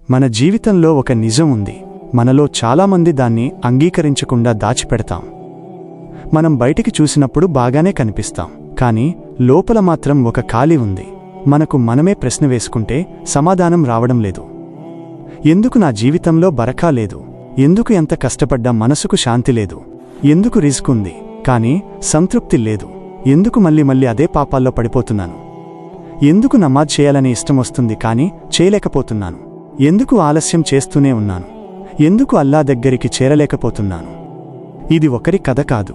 మన జీవితంలో ఒక నిజం ఉంది. మనలో చాలామంది దాన్ని అంగీకరించకుండా దాచిపెడతాం. మనం బయటికి చూసినప్పుడు బాగానే కనిపిస్తాం, కానీ లోపల మాత్రం ఒక ఖాళీ ఉంది. మనకు మనమే ప్రశ్న వేసుకుంటే సమాధానం రావడం లేదు. ఎందుకు నా జీవితంలో బరకా లేదు? ఎందుకు ఎంత కష్టపడ్డా మనసుకు శాంతి లేదు? ఎందుకు రిస్క్ ఉంది కానీ సంతృప్తి లేదు? ఎందుకు మళ్ళీ అదే పాపాల్లో పడిపోతున్నాను? ఎందుకు నమాజ్ చేయాలని ఇష్టం వస్తుంది కానీ చేయలేకపోతున్నాను? ఎందుకు ఆలస్యం చేస్తూనే ఉన్నాను? ఎందుకు అల్లా దగ్గరికి చేరలేకపోతున్నాను? ఇది ఒకరి కథ కాదు.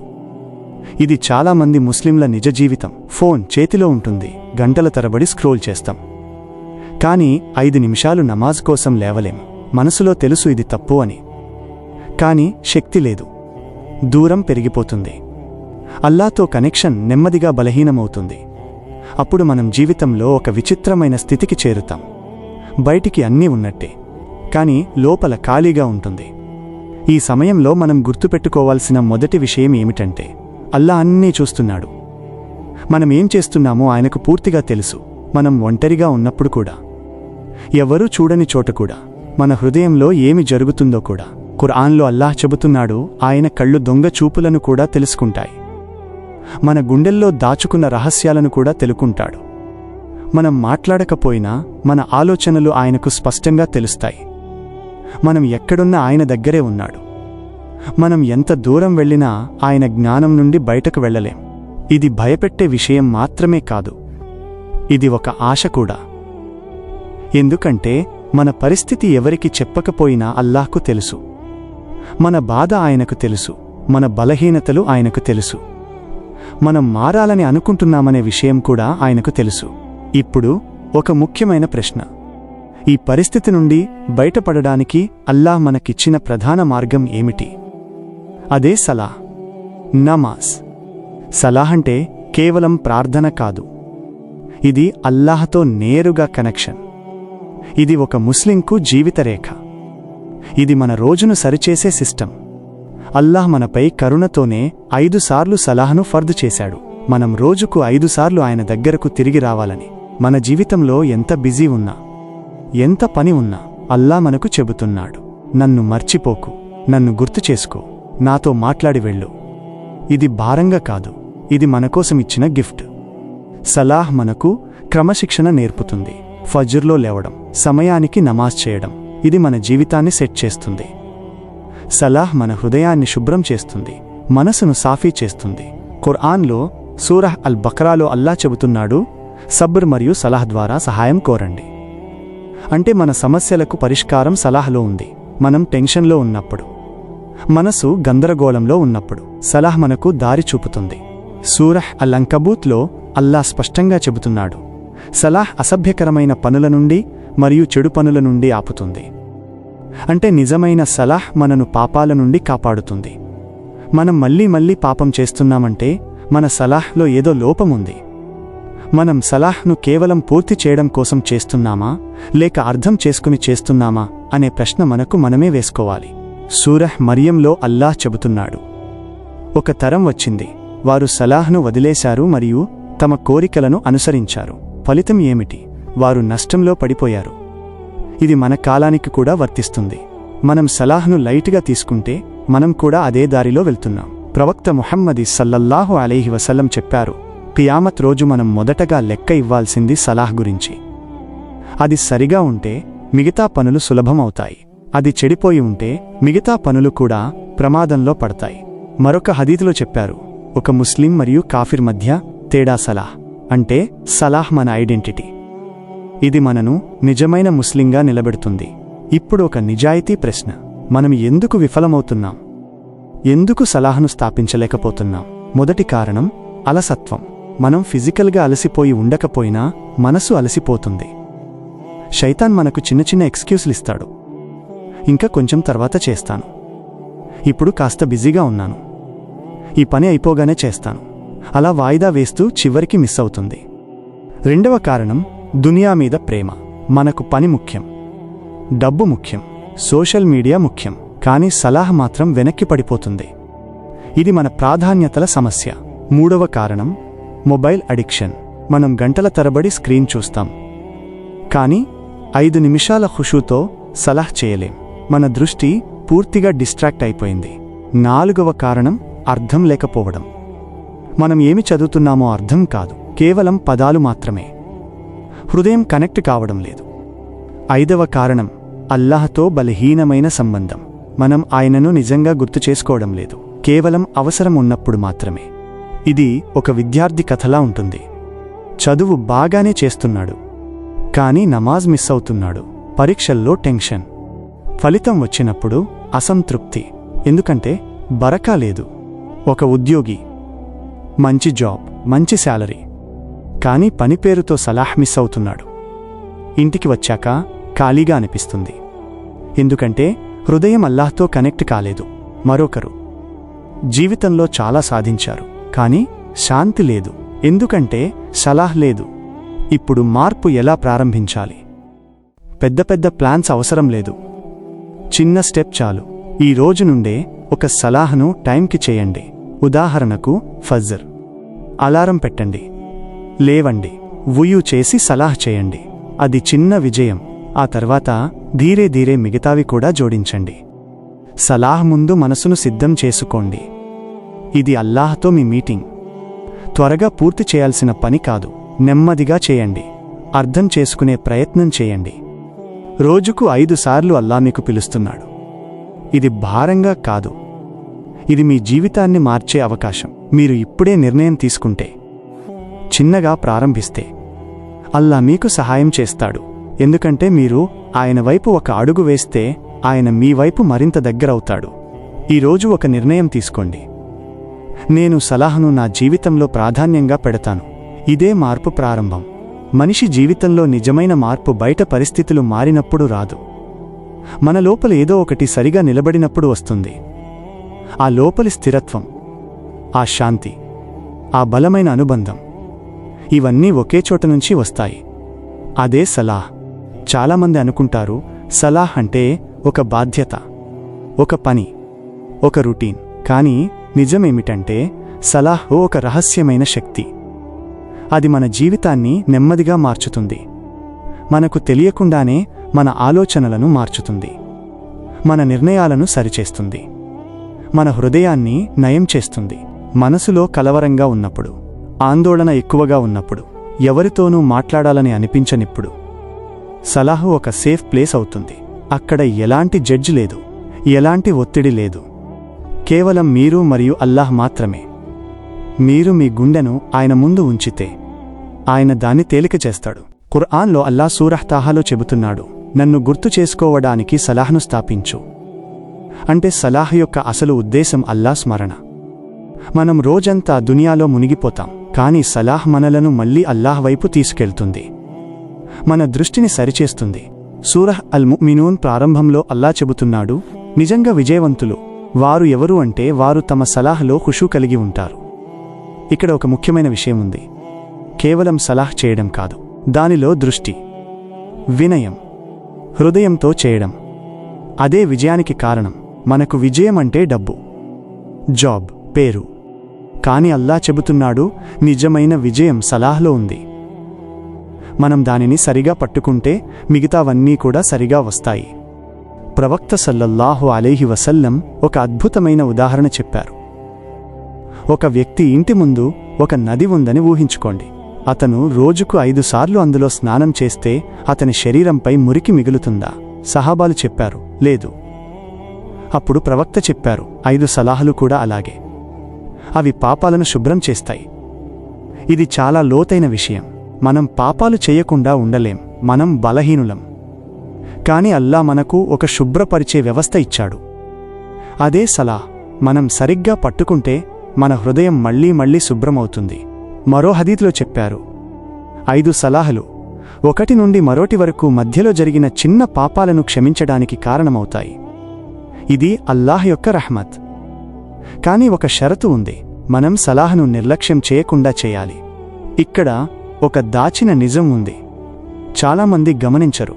ఇది చాలామంది ముస్లింల నిజ జీవితం. ఫోన్ చేతిలో ఉంటుంది, గంటల తరబడి స్క్రోల్ చేస్తాం, కానీ 5 నిమిషాలు నమాజ్ కోసం లేవలేం. మనసులో తెలుసు ఇది తప్పు అని, కానీ శక్తి లేదు. దూరం పెరిగిపోతుంది. అల్లాతో కనెక్షన్ నెమ్మదిగా బలహీనమవుతుంది. అప్పుడు మనం జీవితంలో ఒక విచిత్రమైన స్థితికి చేరుతాం. బయటికి అన్నీ ఉన్నట్టే, కానీ లోపల ఖాళీగా ఉంటుంది. ఈ సమయంలో మనం గుర్తుపెట్టుకోవాల్సిన మొదటి విషయం ఏమిటంటే, అల్లా అన్నీ చూస్తున్నాడు. మనం ఏం చేస్తున్నామో ఆయనకు పూర్తిగా తెలుసు. మనం ఒంటరిగా ఉన్నప్పుడు కూడా, ఎవరూ చూడని చోట కూడా, మన హృదయంలో ఏమి జరుగుతుందో కూడా. ఖురాన్లో అల్లాహ్ చెబుతున్నాడు, ఆయన కళ్ళు దొంగ చూపులను కూడా తెలుసుకుంటాయి. మన గుండెల్లో దాచుకున్న రహస్యాలను కూడా తెలుసుకుంటాడు. మనం మాట్లాడకపోయినా మన ఆలోచనలు ఆయనకు స్పష్టంగా తెలుస్తాయి. మనం ఎక్కడున్నా ఆయన దగ్గరే ఉన్నాడు. మనం ఎంత దూరం వెళ్ళినా ఆయన జ్ఞానం నుండి బయటకు వెళ్ళలేం. ఇది భయపెట్టే విషయం మాత్రమే కాదు, ఇది ఒక ఆశ కూడా. ఎందుకంటే మన పరిస్థితి ఎవరికి చెప్పకపోయినా అల్లాహ్కు తెలుసు. మన బాధ ఆయనకు తెలుసు, మన బలహీనతలు ఆయనకు తెలుసు. మనం మారాలని అనుకుంటున్నామనే విషయం కూడా ఆయనకు తెలుసు. ఇప్పుడు ఒక ముఖ్యమైన ప్రశ్న: ఈ పరిస్థితి నుండి బయటపడడానికి అల్లాహ్ మనకిచ్చిన ప్రధాన మార్గం ఏమిటి? అదే సలాహ్, నమాజ్. సలాహ్ అంటే కేవలం ప్రార్థన కాదు, ఇది అల్లాహ్తో నేరుగా కనెక్షన్. ఇది ఒక ముస్లింకు జీవితరేఖ. ఇది మన రోజును సరిచేసే సిస్టమ్. అల్లాహ్ మనపై కరుణతోనే 5 సార్లు సలాహ్ను ఫర్దు చేశాడు. మనం రోజుకు 5 సార్లు ఆయన దగ్గరకు తిరిగి రావాలని. మన జీవితంలో ఎంత బిజీ ఉన్నా, ఎంత పని ఉన్నా, అల్లా మనకు చెబుతున్నాడు, నన్ను మర్చిపోకు, నన్ను గుర్తు చేసుకో, నాతో మాట్లాడి వెళ్ళు. ఇది భారంగా కాదు, ఇది మనకోసం ఇచ్చిన గిఫ్ట్. సలాహ్ మనకు క్రమశిక్షణ నేర్పుతుంది. ఫజ్ర్లో లేవడం, సమయానికి నమాజ్ చేయడం, ఇది మన జీవితాన్ని సెట్ చేస్తుంది. సలాహ్ మన హృదయాన్ని శుభ్రం చేస్తుంది, మనసును సాఫీ చేస్తుంది. ఖురాన్లో సూరహ్ అల్ బక్రాలో అల్లా చెబుతున్నాడు, సబ్ర్ మరియు సలాహ్ ద్వారా సహాయం కోరండి. అంటే మన సమస్యలకు పరిష్కారం సలాహ్లో ఉంది. మనం టెన్షన్లో ఉన్నప్పుడు, మనసు గందరగోళంలో ఉన్నప్పుడు సలాహ్ మనకు దారి చూపుతుంది. సూరహ్ అల్ అంకబూత్లో అల్లా స్పష్టంగా చెబుతున్నాడు, సలాహ్ అసభ్యకరమైన పనుల నుండి మరియు చెడు పనుల నుండి ఆపుతుంది. అంటే నిజమైన సలాహ్ మనను పాపాల నుండి కాపాడుతుంది. మనం మళ్ళీ పాపం చేస్తున్నామంటే మన సలాహ్లో ఏదో లోపముంది. మనం సలాహ్ను కేవలం పూర్తి చేయడం కోసం చేస్తున్నామా, లేక అర్థం చేసుకుని చేస్తున్నామా అనే ప్రశ్న మనకు మనమే వేసుకోవాలి. సూరహ్ మరియంలో అల్లాహ్ చెబుతున్నాడు, ఒక తరం వచ్చింది, వారు సలాహ్ను వదిలేశారు మరియు తమ కోరికలను అనుసరించారు. ఫలితం ఏమిటి? వారు నష్టంలో పడిపోయారు. ఇది మన కాలానికి కూడా వర్తిస్తుంది. మనం సలాహ్ను లైట్గా తీసుకుంటే మనం కూడా అదే దారిలో వెళ్తున్నాం. ప్రవక్త ముహమ్మద్ సల్లల్లాహు అలైహి వసల్లం చెప్పారు, కియామత్ రోజు మనం మొదటగా లెక్క ఇవ్వాల్సింది సలాహ్ గురించి. అది సరిగా ఉంటే మిగతా పనులు సులభమవుతాయి. అది చెడిపోయి ఉంటే మిగతా పనులు కూడా ప్రమాదంలో పడతాయి. మరొక హదీతులో చెప్పారు, ఒక ముస్లిం మరియు కాఫిర్ మధ్య తేడా సలాహ్. అంటే సలాహ్ మన ఐడెంటిటీ. ఇది మనను నిజమైన ముస్లింగా నిలబెడుతుంది. ఇప్పుడు ఒక నిజాయితీ ప్రశ్న: మనం ఎందుకు విఫలమవుతున్నాం? ఎందుకు సలాహ్ను స్థాపించలేకపోతున్నాం? మొదటి కారణం అలసత్వం. మనం ఫిజికల్గా అలసిపోయి ఉండకపోయినా మనసు అలసిపోతుంది. శైతాన్ మనకు చిన్న ఎక్స్క్యూజ్లు ఇస్తాడు. ఇంకా కొంచెం తర్వాత చేస్తాను, ఇప్పుడు కాస్త బిజీగా ఉన్నాను, ఈ పని అయిపోగానే చేస్తాను, అలా వాయిదా వేస్తూ చివరికి మిస్ అవుతుంది. రెండవ కారణం దునియా మీద ప్రేమ. మనకు పని ముఖ్యం, డబ్బు ముఖ్యం, సోషల్ మీడియా ముఖ్యం, కానీ సలాహ్ మాత్రం వెనక్కి పడిపోతుంది. ఇది మన ప్రాధాన్యతల సమస్య. మూడవ కారణం మొబైల్ అడిక్షన్. మనం గంటల తరబడి స్క్రీన్ చూస్తాం, కానీ 5 నిమిషాల ఖుషూతో సలహ్ చేయలేం. మన దృష్టి పూర్తిగా డిస్ట్రాక్ట్ అయిపోయింది. 4వ కారణం అర్థం లేకపోవడం. మనం ఏమి చదువుతున్నామో అర్థం కాదు, కేవలం పదాలు మాత్రమే. హృదయం కనెక్ట్ కావడం లేదు. 5వ కారణం అల్లాహ్తో బలహీనమైన సంబంధం. మనం ఆయనను నిజంగా గుర్తు చేసుకోవడం లేదు, కేవలం అవసరం ఉన్నప్పుడు మాత్రమే. ఇది ఒక విద్యార్థి కథలా ఉంటుంది. చదువు బాగానే చేస్తున్నాడు, కానీ నమాజ్ మిస్ అవుతున్నాడు. పరీక్షల్లో టెన్షన్, ఫలితం వచ్చినప్పుడు అసంతృప్తి. ఎందుకంటే బరకా లేదు. ఒక ఉద్యోగి, మంచి జాబ్, మంచి శాలరీ, కానీ పని పేరుతో సలాహ్ మిస్ అవుతున్నాడు. ఇంటికి వచ్చాక ఖాళీగా అనిపిస్తుంది, ఎందుకంటే హృదయం అల్లాహ్తో కనెక్ట్ కాలేదు. మరొకరు జీవితంలో చాలా సాధించారు, కానీ శాంతి లేదు, ఎందుకంటే సలాహ్ లేదు. ఇప్పుడు మార్పు ఎలా ప్రారంభించాలి? పెద్ద పెద్ద ప్లాన్స్ అవసరం లేదు, చిన్న స్టెప్ చాలు. ఈ రోజు నుండే ఒక సలాహ్ను టైంకి చేయండి. ఉదాహరణకు ఫజ్ర్ అలారం పెట్టండి, లేవండి, వుయూ చేసి సలాహ్ చేయండి. అది చిన్న విజయం. ఆ తర్వాత ధీరే ధీరే మిగతావి కూడా జోడించండి. సలాహ్ ముందు మనసును సిద్ధం చేసుకోండి. ఇది అల్లాహ్తో మీ మీటింగ్. త్వరగా పూర్తి చేయాల్సిన పని కాదు, నెమ్మదిగా చేయండి. అర్థం చేసుకునే ప్రయత్నం చేయండి. రోజుకు 5 సార్లు అల్లాహ్ మీకు పిలుస్తున్నాడు. ఇది భారంగా కాదు, ఇది మీ జీవితాన్ని మార్చే అవకాశం. మీరు ఇప్పుడే నిర్ణయం తీసుకుంటే, చిన్నగా ప్రారంభిస్తే, అల్లాహ్ మీకు సహాయం చేస్తాడు. ఎందుకంటే మీరు ఆయన వైపు ఒక అడుగు వేస్తే ఆయన మీ వైపు మరింత దగ్గరవుతాడు. ఈరోజు ఒక నిర్ణయం తీసుకోండి. నేను సలాహ్ను నా జీవితంలో ప్రాధాన్యంగా పెడతాను. ఇదే మార్పు ప్రారంభం. మనిషి జీవితంలో నిజమైన మార్పు బయట పరిస్థితులు మారినప్పుడు రాదు, మన లోపల ఏదో ఒకటి సరిగా నిలబడినప్పుడు వస్తుంది. ఆ లోపలి స్థిరత్వం, ఆ శాంతి, ఆ బలమైన అనుబంధం, ఇవన్నీ ఒకే చోట నుంచి వస్తాయి. అదే సలాహ్. చాలామంది అనుకుంటారు సలాహ్ అంటే ఒక బాధ్యత, ఒక పని, ఒక రొటీన్. కానీ నిజమేమిటంటే సలాహ్ ఒక రహస్యమైన శక్తి. అది మన జీవితాన్ని నెమ్మదిగా మార్చుతుంది. మనకు తెలియకుండానే మన ఆలోచనలను మార్చుతుంది, మన నిర్ణయాలను సరిచేస్తుంది, మన హృదయాన్ని నయం చేస్తుంది. మనసులో కలవరంగా ఉన్నప్పుడు, ఆందోళన ఎక్కువగా ఉన్నప్పుడు, ఎవరితోనూ మాట్లాడాలని అనిపించనిప్పుడు సలాహ్ ఒక సేఫ్ ప్లేస్ అవుతుంది. అక్కడ ఎలాంటి జడ్జి లేదు, ఎలాంటి ఒత్తిడి లేదు, కేవలం మీరు మరియు అల్లాహ్ మాత్రమే. మీరు మీ గుండెను ఆయన ముందు ఉంచితే ఆయన దాన్ని తేలిక చేస్తాడు. ఖుర్ఆన్లో అల్లాహ్ సూరహ్ తాహాలో చెబుతున్నాడు, నన్ను గుర్తు చేసుకోవడానికి సలాహ్ను స్థాపించు. అంటే సలాహ్ యొక్క అసలు ఉద్దేశం అల్లాహ్ స్మరణ. మనం రోజంతా దునియాలో మునిగిపోతాం, కానీ సలాహ్ మనలను మళ్లీ అల్లాహ్ వైపు తీసుకెళ్తుంది, మన దృష్టిని సరిచేస్తుంది. సూరహ్ అల్ ముమినూన్ ప్రారంభంలో అల్లాహ్ చెబుతున్నాడు, నిజంగా విజయవంతులు వారు ఎవరు అంటే వారు తమ సలాహ్లో ఖుషూ కలిగి ఉంటారు. ఇక్కడ ఒక ముఖ్యమైన విషయం ఉంది. కేవలం సలాహ్ చేయడం కాదు, దానిలో దృష్టి, వినయం, హృదయంతో చేయడం. అదే విజయానికి కారణం. మనకు విజయం అంటే డబ్బు, జాబ్, పేరు. కాని అల్లాహ్ చెబుతున్నాడు, నిజమైన విజయం సలాహ్లో ఉంది. మనం దానిని సరిగా పట్టుకుంటే మిగతావన్నీ కూడా సరిగా వస్తాయి. ప్రవక్త సల్లల్లాహు అలైహి వసల్లం ఒక అద్భుతమైన ఉదాహరణ చెప్పారు. ఒక వ్యక్తి ఇంటి ముందు ఒక నది ఉందని ఊహించుకోండి. అతను రోజుకు 5 సార్లు అందులో స్నానం చేస్తే అతని శరీరంపై మురికి మిగులుతుందా? సహాబాలు చెప్పారు, లేదు. అప్పుడు ప్రవక్త చెప్పారు, 5 సలాహులు కూడా అలాగే. అవి పాపాలను శుభ్రం చేస్తాయి. ఇది చాలా లోతైన విషయం. మనం పాపాలు చేయకుండా ఉండలేం, మనం బలహీనులం. కాని అల్లాహ్ మనకు ఒక శుభ్రపరిచే వ్యవస్థ ఇచ్చాడు. అదే సలాహ్. మనం సరిగ్గా పట్టుకుంటే మన హృదయం మళ్లీ మళ్లీ శుభ్రమవుతుంది. మరో హదీత్లో చెప్పారు, 5 సలాహులు ఒకటి నుండి మరోటి వరకు మధ్యలో జరిగిన చిన్న పాపాలను క్షమించడానికి కారణమవుతాయి. ఇది అల్లాహ్ యొక్క రహ్మత్. కాని ఒక షరతు ఉంది, మనం సలాహ్ను నిర్లక్ష్యం చేయకుండా చేయాలి. ఇక్కడ ఒక దాచిన నిజం ఉంది, చాలామంది గమనించరు.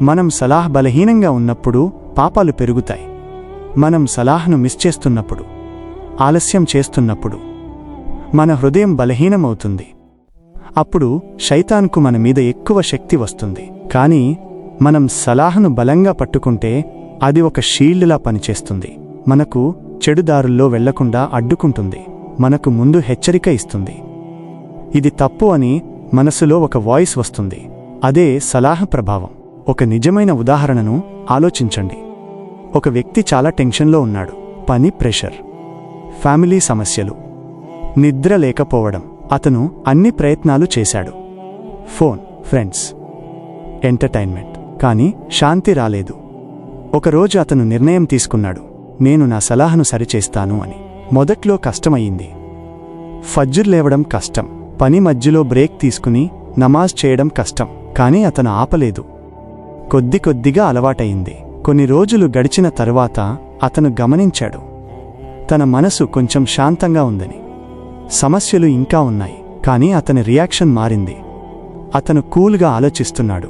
మనం సలాహ్ బలహీనంగా ఉన్నప్పుడు పాపాలు పెరుగుతాయి. మనం సలాహ్ను మిస్ చేస్తున్నప్పుడు, ఆలస్యం చేస్తున్నప్పుడు మన హృదయం బలహీనమవుతుంది. అప్పుడు శైతాన్కు మన మీద ఎక్కువ శక్తి వస్తుంది. కానీ మనం సలాహను బలంగా పట్టుకుంటే అది ఒక షీల్డ్లా పనిచేస్తుంది. మనకు చెడుదారుల్లో వెళ్లకుండా అడ్డుకుంటుంది, మనకు ముందు హెచ్చరిక ఇస్తుంది. ఇది తప్పు అని మనసులో ఒక వాయిస్ వస్తుంది. అదే సలాహ ప్రభావం. ఒక నిజమైన ఉదాహరణను ఆలోచించండి. ఒక వ్యక్తి చాలా టెన్షన్లో ఉన్నాడు. పని ప్రెషర్, ఫ్యామిలీ సమస్యలు, నిద్ర లేకపోవడం. అతను అన్ని ప్రయత్నాలు చేశాడు. Phone, friends, entertainment. కానీ శాంతి రాలేదు. ఒకరోజు అతను నిర్ణయం తీసుకున్నాడు, నేను నా సలాహను సరిచేస్తాను అని. మొదట్లో కష్టమయ్యింది. ఫజ్ర్ లేవడం కష్టం, పని మధ్యలో బ్రేక్ తీసుకుని నమాజ్ చేయడం కష్టం. కానీ అతను ఆపలేదు. కొద్దిగా అలవాటయింది. కొన్ని రోజులు గడిచిన తరువాత అతను గమనించాడు, తన మనసు కొంచెం శాంతంగా ఉందని. సమస్యలు ఇంకా ఉన్నాయి, కానీ అతని రియాక్షన్ మారింది. అతను కూల్గా ఆలోచిస్తున్నాడు.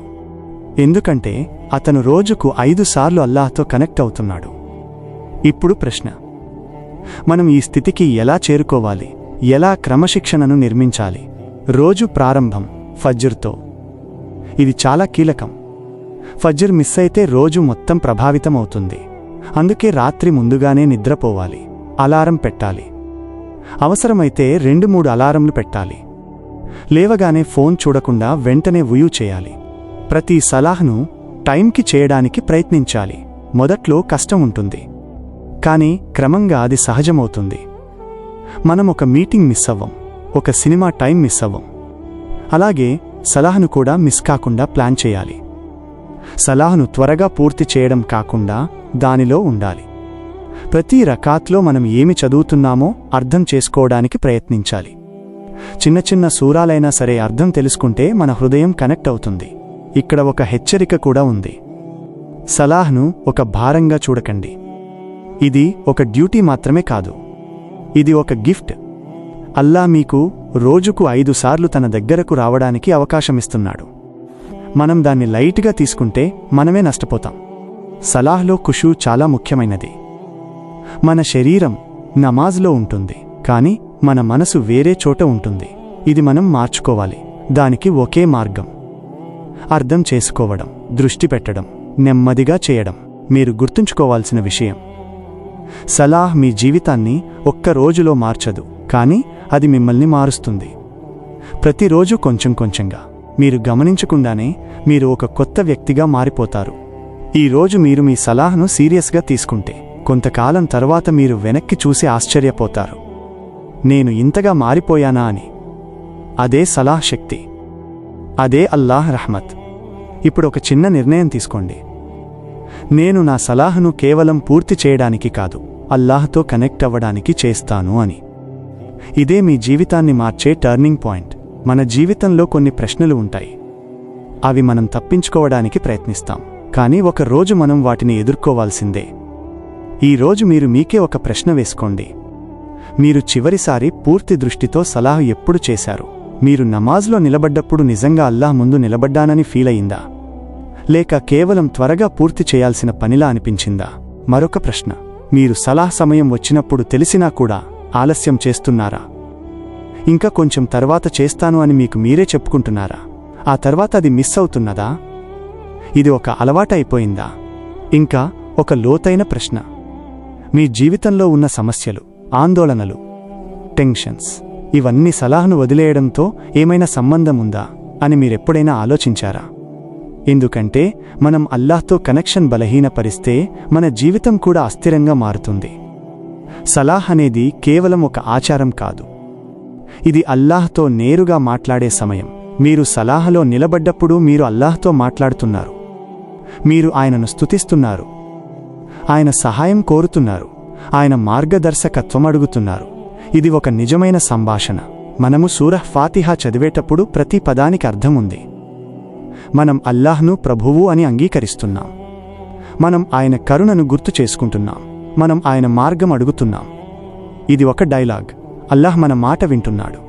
ఎందుకంటే అతను రోజుకు 5 సార్లు అల్లాహ్తో కనెక్ట్ అవుతున్నాడు. ఇప్పుడు ప్రశ్న, మనం ఈ స్థితికి ఎలా చేరుకోవాలి? ఎలా క్రమశిక్షణను నిర్మించాలి? రోజు ప్రారంభం ఫజ్ర్తో. ఇది చాలా కీలకం. ఫజ్ర్ మిస్ అయితే రోజు మొత్తం ప్రభావితమవుతుంది. అందుకే రాత్రి ముందుగానే నిద్రపోవాలి. అలారం పెట్టాలి. అవసరమైతే 2-3 అలారంలు పెట్టాలి. లేవగానే ఫోన్ చూడకుండా వెంటనే వుయూ చేయాలి. ప్రతి సలాహ్ను టైంకి చేయడానికి ప్రయత్నించాలి. మొదట్లో కష్టం ఉంటుంది, కానీ క్రమంగా అది సహజమవుతుంది. మనం ఒక మీటింగ్ మిస్ అవ్వం, ఒక సినిమా టైం మిస్ అవ్వం. అలాగే సలాహ్ను కూడా మిస్ కాకుండా ప్లాన్ చేయాలి. సలాహ్ను త్వరగా పూర్తి చేయడం కాకుండా దానిలో ఉండాలి. ప్రతి రకాత్లో మనం ఏమి చదువుతున్నామో అర్థం చేసుకోవడానికి ప్రయత్నించాలి. చిన్న సూరాలైనా సరే అర్థం తెలుసుకుంటే మన హృదయం కనెక్ట్ అవుతుంది. ఇక్కడ ఒక హెచ్చరిక కూడా ఉంది. సలాహ్ను ఒక భారంగా చూడకండి. ఇది ఒక డ్యూటీ మాత్రమే కాదు, ఇది ఒక గిఫ్ట్. అల్లా మీకు రోజుకు 5 సార్లు తన దగ్గరకు రావడానికి అవకాశమిస్తున్నాడు. మనం దాన్ని లైట్గా తీసుకుంటే మనమే నష్టపోతాం. సలాహ్లో ఖుషూ చాలా ముఖ్యమైనది. మన శరీరం నమాజ్లో ఉంటుంది, కానీ మన మనసు వేరే చోట ఉంటుంది. ఇది మనం మార్చుకోవాలి. దానికి ఒకే మార్గం: అర్థం చేసుకోవడం, దృష్టి పెట్టడం, నెమ్మదిగా చేయడం. మీరు గుర్తుంచుకోవాల్సిన విషయం, సలాహ్ మీ జీవితాన్ని ఒక్క రోజులో మార్చదు, కానీ అది మిమ్మల్ని మారుస్తుంది. ప్రతిరోజు కొంచెంగా. మీరు గమనించకుండానే మీరు ఒక కొత్త వ్యక్తిగా మారిపోతారు. ఈరోజు మీరు మీ సలాహ్ను సీరియస్గా తీసుకుంటే కొంతకాలం తర్వాత మీరు వెనక్కి చూసి ఆశ్చర్యపోతారు, నేను ఇంతగా మారిపోయానా అని. అదే సలాహ్ శక్తి, అదే అల్లాహ్ రహ్మత్. ఇప్పుడు ఒక చిన్న నిర్ణయం తీసుకోండి. నేను నా సలాహ్ను కేవలం పూర్తి చేయడానికి కాదు, అల్లాహ్తో కనెక్ట్ అవ్వడానికి చేస్తాను అని. ఇదే మీ జీవితాన్ని మార్చే టర్నింగ్ పాయింట్. మన జీవితంలో కొన్ని ప్రశ్నలు ఉంటాయి. అవి మనం తప్పించుకోవడానికి ప్రయత్నిస్తాం, కానీ ఒక రోజు మనం వాటిని ఎదుర్కోవాల్సిందే. ఈరోజు మీరు మీకే ఒక ప్రశ్న వేసుకోండి. మీరు చివరిసారి పూర్తి దృష్టితో సలాహ్ ఎప్పుడు చేశారు? మీరు నమాజ్లో నిలబడ్డప్పుడు నిజంగా అల్లాహ్ ముందు నిలబడ్డానని ఫీల్ అయిందా? లేక కేవలం త్వరగా పూర్తి చేయాల్సిన పనిలా అనిపించిందా? మరొక ప్రశ్న, మీరు సలాహ్ సమయం వచ్చినప్పుడు తెలిసినా కూడా ఆలస్యం చేస్తున్నారా? ఇంకా కొంచెం తర్వాత చేస్తాను అని మీకు మీరే చెప్పుకుంటున్నారా? ఆ తర్వాత అది మిస్ అవుతున్నదా? ఇది ఒక అలవాటైపోయిందా? ఇంకా ఒక లోతైన ప్రశ్న, మీ జీవితంలో ఉన్న సమస్యలు, ఆందోళనలు, టెన్షన్స్ ఇవన్నీ సలాహ్ను వదిలేయడంతో ఏమైనా సంబంధం ఉందా అని మీరెప్పుడైనా ఆలోచించారా? ఎందుకంటే మనం అల్లాహ్తో కనెక్షన్ బలహీనపరిస్తే మన జీవితం కూడా అస్థిరంగా మారుతుంది. సలాహ్ అనేది కేవలం ఒక ఆచారం కాదు, ఇది అల్లాహ్తో నేరుగా మాట్లాడే సమయం. మీరు సలాహలో నిలబడ్డప్పుడు మీరు అల్లాహ్తో మాట్లాడుతున్నారు. మీరు ఆయనను స్తుతిస్తున్నారు, ఆయన సహాయం కోరుతున్నారు, ఆయన మార్గదర్శకత్వం అడుగుతున్నారు. ఇది ఒక నిజమైన సంభాషణ. మనము సూరహ్ ఫాతిహా చదివేటప్పుడు ప్రతి పదానికి అర్థం ఉంది. మనం అల్లాహ్ను ప్రభువు అని అంగీకరిస్తున్నాం. మనం ఆయన కరుణను గుర్తు చేసుకుంటున్నాం. మనం ఆయన మార్గం అడుగుతున్నాం. ఇది ఒక డైలాగ్. అల్లాహ్ మన మాట వింటున్నాడు,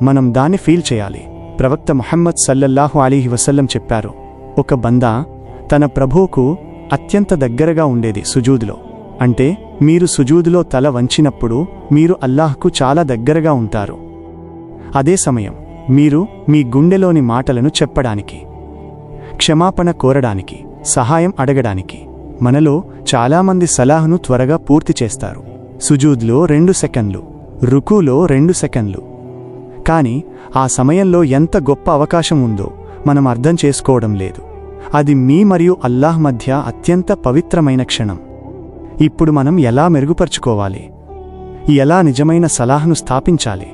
మనం దాన్ని ఫీల్ చేయాలి. ప్రవక్త ముహమ్మద్ సల్లల్లాహు అలీహి వసల్లం చెప్పారు, ఒక బందా తన ప్రభువుకు అత్యంత దగ్గరగా ఉండేది సుజూదులో. అంటే మీరు సుజూదులో తల వంచినప్పుడు మీరు అల్లాహ్కు చాలా దగ్గరగా ఉంటారు. అదే సమయం మీరు మీ గుండెలోని మాటలను చెప్పడానికి, క్షమాపణ కోరడానికి, సహాయం అడగడానికి. మనలో చాలామంది సలాహ్ను త్వరగా పూర్తి చేస్తారు. సుజూద్లో 2 సెకన్లు, రుకూలో 2 సెకన్లు. కానీ ఆ సమయంలో ఎంత గొప్ప అవకాశం ఉందో మనం అర్థం చేసుకోవడం లేదు. అది మీ మరియు అల్లాహ్ మధ్య అత్యంత పవిత్రమైన క్షణం. ఇప్పుడు మనం ఎలా మెరుగుపరుచుకోవాలి? ఎలా నిజమైన సలాహ్ను స్థాపించాలి?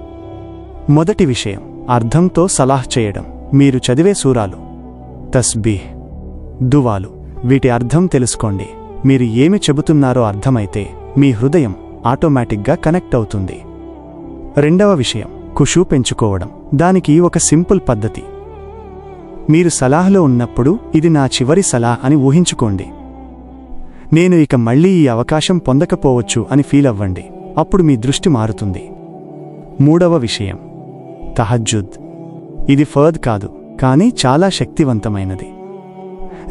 మొదటి విషయం, అర్థంతో సలాహ్ చేయడం. మీరు చదివే సూరాలు, తస్బీహ్, దువాలు, వీటి అర్థం తెలుసుకోండి. మీరు ఏమి చెబుతున్నారో అర్థమైతే మీ హృదయం ఆటోమేటిక్గా కనెక్ట్ అవుతుంది. రెండవ విషయం, ఖుషూ పెంచుకోవడం. దానికి ఒక సింపుల్ పద్ధతి. మీరు సలాహ్లో ఉన్నప్పుడు ఇది నా చివరి సలాహ్ అని ఊహించుకోండి. నేను ఇక మళ్ళీ ఈ అవకాశం పొందకపోవచ్చు అని ఫీల్ అవ్వండి. అప్పుడు మీ దృష్టి మారుతుంది. మూడవ విషయం, తహజ్జుద్. ఇది ఫర్ద్ కాదు, కానీ చాలా శక్తివంతమైనది.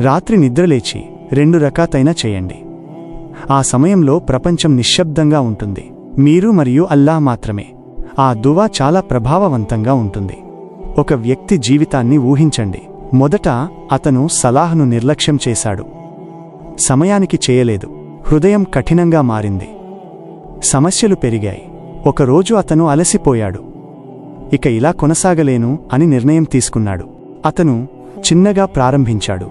రాత్రి నిద్రలేచి 2 రకాతైనా చేయండి. ఆ సమయంలో ప్రపంచం నిశ్శబ్దంగా ఉంటుంది. మీరు మరియు అల్లాహ్ మాత్రమే. ఆ దువా చాలా ప్రభావవంతంగా ఉంటుంది. ఒక వ్యక్తి జీవితాన్ని ఊహించండి. మొదట అతను సలాహ్ను నిర్లక్ష్యం చేశాడు. సమయానికి చేయలేదు. హృదయం కఠినంగా మారింది. సమస్యలు పెరిగాయి. ఒకరోజు అతను అలసిపోయాడు. ఇక ఇలా కొనసాగలేను అని నిర్ణయం తీసుకున్నాడు. అతను చిన్నగా ప్రారంభించాడు.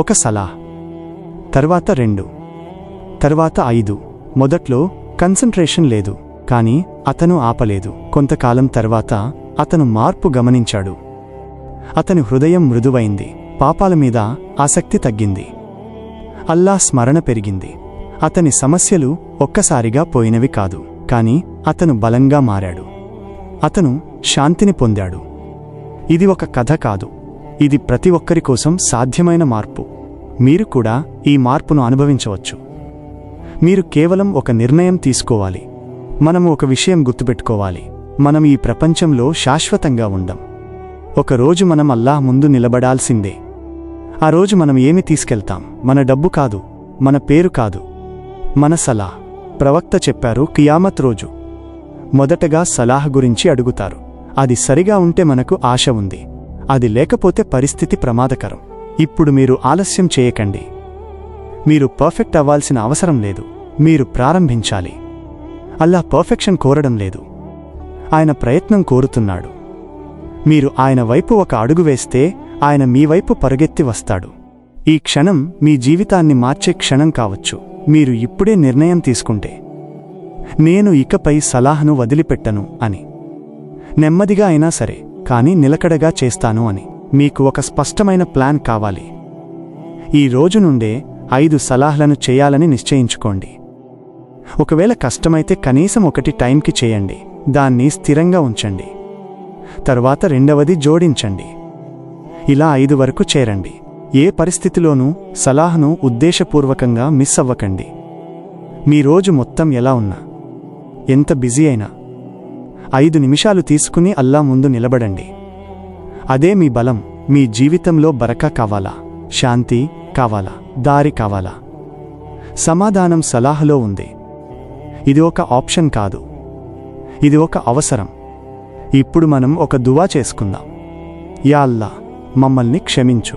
1 సలాహ్, తర్వాత 2, తర్వాత 5. మొదట్లో కన్సంట్రేషన్ లేదు, కానీ అతను ఆపలేదు. కొంతకాలం తర్వాత అతను మార్పు గమనించాడు. అతని హృదయం మృదువైంది. పాపాల మీద ఆసక్తి తగ్గింది. అల్లాహ్ స్మరణ పెరిగింది. అతని సమస్యలు ఒక్కసారిగా పోయినవి కాదు, కానీ అతను బలంగా మారాడు. అతను శాంతిని పొందాడు. ఇది ఒక కథ కాదు, ఇది ప్రతి ఒక్కరి కోసం సాధ్యమైన మార్పు. మీరు కూడా ఈ మార్పును అనుభవించవచ్చు. మీరు కేవలం ఒక నిర్ణయం తీసుకోవాలి. మనము ఒక విషయం గుర్తుపెట్టుకోవాలి, మనం ఈ ప్రపంచంలో శాశ్వతంగా ఉండం. ఒకరోజు మనం అల్లాహ్ ముందు నిలబడాల్సిందే. ఆ రోజు మనం ఏమి తీసుకెళ్తాం? మన డబ్బు కాదు, మన పేరు కాదు, మన సలాహ్. ప్రవక్త చెప్పారు, కియామత్ రోజు మొదటగా సలాహ్ గురించి అడుగుతారు. అది సరిగా ఉంటే మనకు ఆశ ఉంది, అది లేకపోతే పరిస్థితి ప్రమాదకరం. ఇప్పుడు మీరు ఆలస్యం చేయకండి. మీరు పర్ఫెక్ట్ అవ్వాల్సిన అవసరం లేదు. మీరు ప్రారంభించాలి. అల్లాహ్ పర్ఫెక్షన్ కోరడం లేదు, ఆయన ప్రయత్నం కోరుతున్నాడు. మీరు ఆయన వైపు ఒక అడుగు వేస్తే ఆయన మీ వైపు పరుగెత్తి వస్తాడు. ఈ క్షణం మీ జీవితాన్ని మార్చే క్షణం కావచ్చు. మీరు ఇప్పుడే నిర్ణయం తీసుకుంటే, నేను ఇకపై సలాహ్ను వదిలిపెట్టను అని. నెమ్మదిగా అయినా సరే, కానీ నిలకడగా చేస్తాను అని. మీకు ఒక స్పష్టమైన ప్లాన్ కావాలి. ఈ రోజు నుండే 5 సలాహ్లను చేయాలని నిశ్చయించుకోండి. ఒకవేళ కష్టమైతే కనీసం 1 టైంకి చేయండి. దాన్ని స్థిరంగా ఉంచండి. తర్వాత 2వది జోడించండి. ఇలా 5 వరకు చేరండి. ఏ పరిస్థితిలోనూ సలాహ్ను ఉద్దేశపూర్వకంగా మిస్ అవ్వకండి. మీ రోజు మొత్తం ఎలా ఉన్నా, ఎంత బిజీ అయినా 5 నిమిషాలు తీసుకుని అల్లాహ్ ముందు నిలబడండి. అదే మీ బలం. మీ జీవితంలో బరకా కావాలా, శాంతి కావాలా, దారి కావాలా? సమాధానం సలాహ్లో ఉంది. ఇది ఒక ఆప్షన్ కాదు, ఇది ఒక అవసరం. ఇప్పుడు మనం ఒక దువా చేసుకుందాం. యా అల్లాహ్, మమ్మల్ని క్షమించు,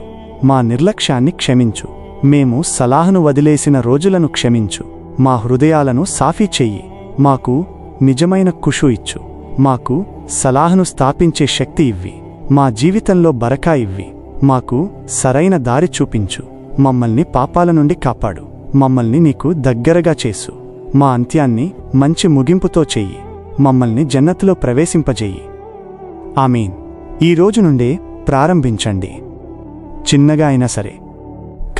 మా నిర్లక్ష్యాన్ని క్షమించు, మేము సలాహ్ను వదిలేసిన రోజులను క్షమించు, మా హృదయాలను సాఫీ చెయ్యి, మాకు నిజమైన ఖుషూ ఇచ్చు, మాకు సలాహ్ను స్థాపించే శక్తి ఇవ్వి, మా జీవితంలో బరకా ఇవ్వి, మాకు సరైన దారి చూపించు, మమ్మల్ని పాపాల నుండి కాపాడు, మమ్మల్ని నీకు దగ్గరగా చేసు, మా అంత్యాన్ని మంచి ముగింపుతో చెయ్యి, మమ్మల్ని జన్నతులో ప్రవేశింపజేయి. ఆమీన్. ఈ రోజు నుండే ప్రారంభించండి. చిన్నగా అయినా సరే,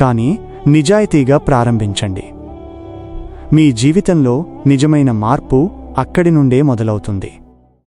కానీ నిజాయితీగా ప్రారంభించండి. మీ జీవితంలో నిజమైన మార్పు అక్కడి నుండే మొదలవుతుంది.